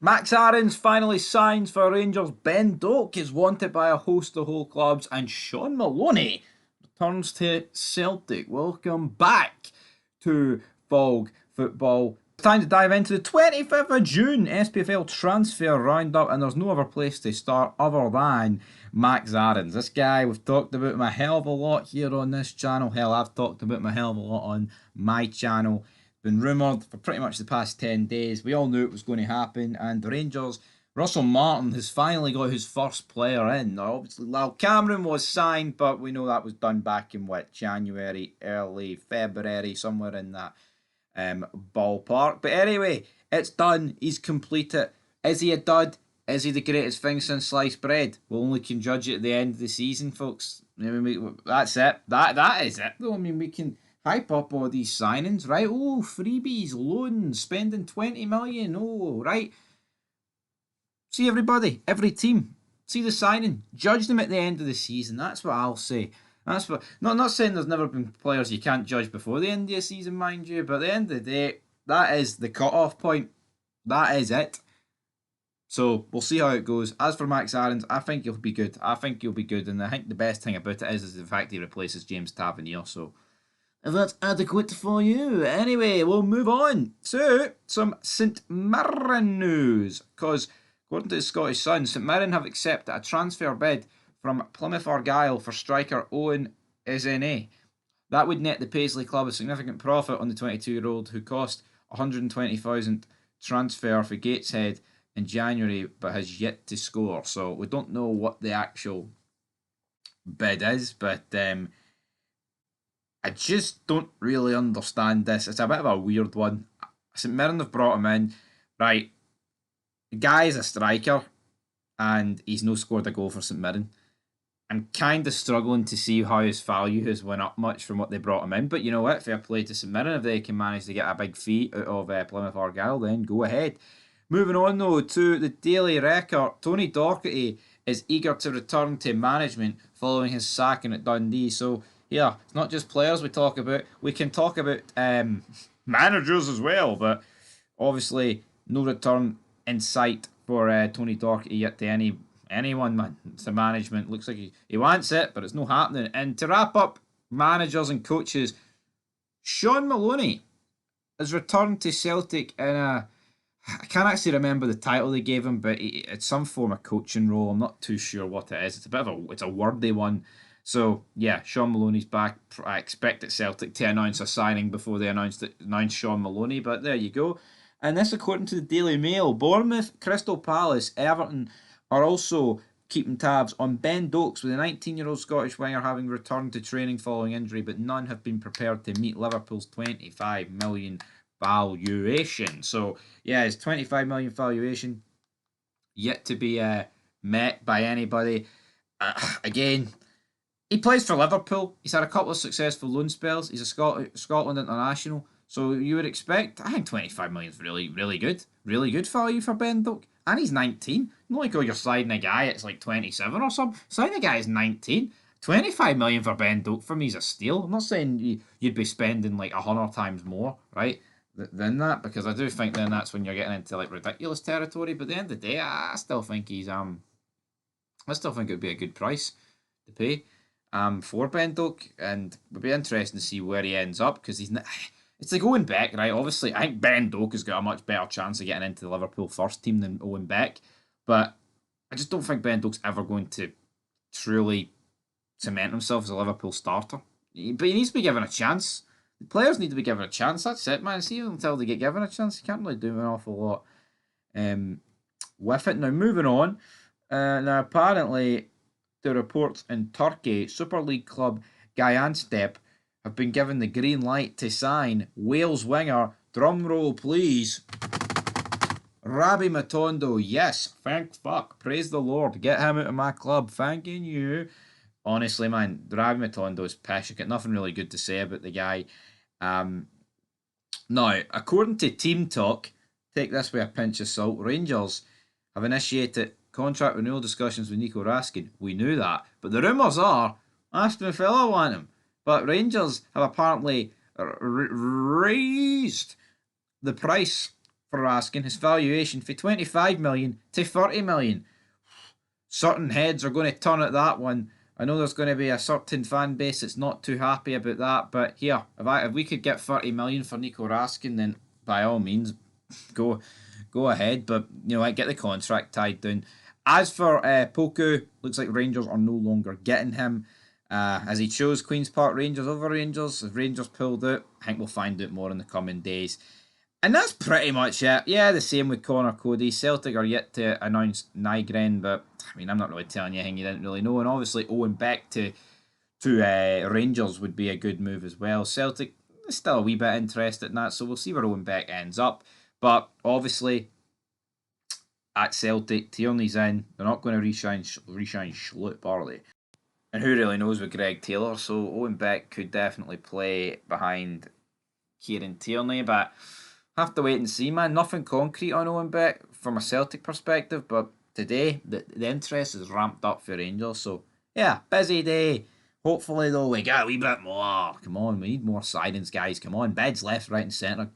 Max Aarons finally signs for Rangers. Ben Doak is wanted by a host of whole clubs, and Sean Maloney returns to Celtic. Welcome back to Fog Football. It's time to dive into the 25th of June SPFL transfer roundup, and there's no other place to start other than Max Aarons. This guy we've talked about him a hell of a lot here on this channel. Hell, I've talked about him a hell of a lot on my channel. Been rumoured for pretty much the past 10 days. We all knew it was going to happen, and the Rangers, Russell Martin has finally got his first player in. Now, obviously, Lyle Cameron was signed, but we know that was done back in, January, early February, somewhere in that ballpark. But anyway, it's done. He's completed. Is he a dud? Is he the greatest thing since sliced bread? We only can judge it at the end of the season, folks. That's it. That is it. I mean, we can hype up all these signings, right? Oh, freebies, loans, spending 20 million. Oh, right. See everybody, every team, see the signing, judge them at the end of the season. That's what I'll say. That's what. Not saying there's never been players you can't judge before the end of the season, mind you, but at the end of the day, that is the cut-off point. That is it. So we'll see how it goes. As for Max Aarons, I think he'll be good. And I think the best thing about it is the fact he replaces James Tavernier. So if that's adequate for you. Anyway, we'll move on to some St Mirren news. Because according to the Scottish Sun, St Mirren have accepted a transfer bid from Plymouth Argyle for striker Owen Izene. That would net the Paisley club a significant profit on the 22-year-old who cost 120,000 transfer for Gateshead in January but has yet to score. So we don't know what the actual bid is, but I just don't really understand this. It's a bit of a weird one. St Mirren have brought him in. Right, the guy is a striker and he's no scored a goal for St Mirren. I'm kind of struggling to see how his value has went up much from what they brought him in. But you know what? Fair play to St Mirren. If they can manage to get a big fee out of Plymouth Argyle, then go ahead. Moving on, though, to the Daily Record. Tony Docherty is eager to return to management following his sacking at Dundee. So, yeah, it's not just players we talk about. We can talk about managers as well. But obviously, no return in sight for Tony Docherty yet to anyone, man. It's the management. Looks like he wants it, but it's not happening. And to wrap up managers and coaches, Sean Maloney has returned to Celtic in a... I can't actually remember the title they gave him, but it's some form of coaching role. I'm not too sure what it is. It's a wordy one. So yeah, Sean Maloney's back. I expect Celtic to announce a signing before they announce Sean Maloney. But there you go. And this, according to the Daily Mail, Bournemouth, Crystal Palace, Everton are also keeping tabs on Ben Doak, with the 19-year-old Scottish winger having returned to training following injury, but none have been prepared to meet Liverpool's 25 million valuation. So yeah, his 25 million valuation yet to be met by anybody. Again, he plays for Liverpool. He's had a couple of successful loan spells. He's a Scotland international. So you would expect, I think 25 million is really, really good. Really good value for Ben Doak. And he's 19. Not like, oh, you're sliding a guy, it's like 27 or something. Sliding a guy is 19. 25 million for Ben Doak for me is a steal. I'm not saying you'd be spending like 100 times more, right, than that, because I do think then that's when you're getting into like ridiculous territory. But at the end of the day, I still think it would be a good price to pay for Ben Doak, and it would be interesting to see where he ends up, because he's not... It's like Owen Beck, right? Obviously, I think Ben Doak has got a much better chance of getting into the Liverpool first team than Owen Beck. But I just don't think Ben Doak's ever going to truly cement himself as a Liverpool starter. But he needs to be given a chance. The players need to be given a chance. That's it, man. See, until they get given a chance, you can't really do an awful lot with it. Now, moving on. Now, apparently, the reports in Turkey, Super League club Gaziantep have been given the green light to sign Wales winger, drumroll please, Rabbi Matondo. Yes, thank fuck, praise the Lord, get him out of my club, thanking you. Honestly, man, Rabbi Matondo is pish. I've got nothing really good to say about the guy. Now, according to Team Talk, take this with a pinch of salt, Rangers have initiated contract renewal discussions with Nico Raskin. We knew that, but the rumours are Aston Villa want him. But Rangers have apparently raised the price for Raskin. His valuation from 25 million to 30 million. Certain heads are going to turn at that one. I know there's going to be a certain fan base that's not too happy about that, but here, if we could get 30 million for Nico Raskin, then by all means, go ahead. But get the contract tied down. As for Poku, looks like Rangers are no longer getting him. As he chose Queen's Park Rangers over Rangers. If Rangers pulled out, I think we'll find out more in the coming days. And that's pretty much it. Yeah, the same with Connor Cody. Celtic are yet to announce Nygren, but I mean, I'm not really telling you anything you didn't really know. And obviously, Owen Beck to Rangers would be a good move as well. Celtic is still a wee bit interested in that, so we'll see where Owen Beck ends up. But obviously, at Celtic, Tierney's in. They're not going to re-sign Schlupp, are they? And who really knows with Greg Taylor? So Owen Beck could definitely play behind Kieran Tierney, but have to wait and see, man. Nothing concrete on Owen Beck from a Celtic perspective, but today the interest is ramped up for Rangers. So yeah, busy day. Hopefully though we get a wee bit more. Come on, we need more signings, guys. Come on, beds left, right, and centre.